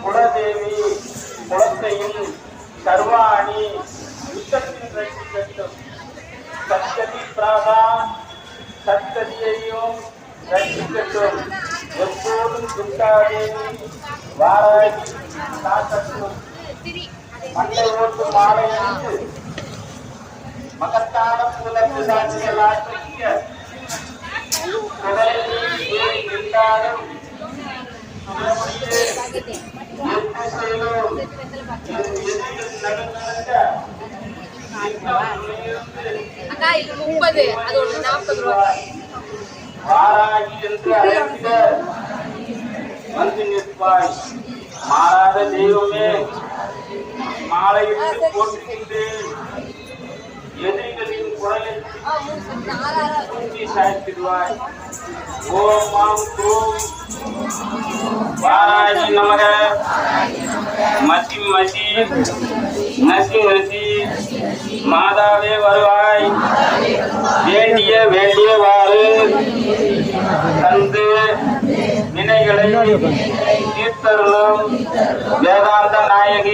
குலதேவி குலத்தையும் சர்வாணி யுத்தத்தில் ரட்சிக்கட்டும். சத்கதி பிராதா சத்கதியையும் ரட்சிக்கட்டும். எப்போதும் துர்காதேவி வாராகி காக்கட்டும். மண்டை ஓட்டு மாலையணிந்து மகத்தான புலத்து சாட்சிகள் ஆற்றிய என்றாலும் வாராகி என்று அழைத்திட வந்து நிற்பாய். மாறாத தெய்வமே, மாலையிட்டு போட்டுகின்றேன். எதிரிகளின் குரலில் சாய்த்திடுவாய். ஓம் மாம் ஓம் வாராகி நமக. மசி மசி நசி நசி மாதாவே வருவாய். வேண்டிய வேண்டியவாறு தந்து வினைகளை தீர்த்தருளும் வேதாந்த நாயகி.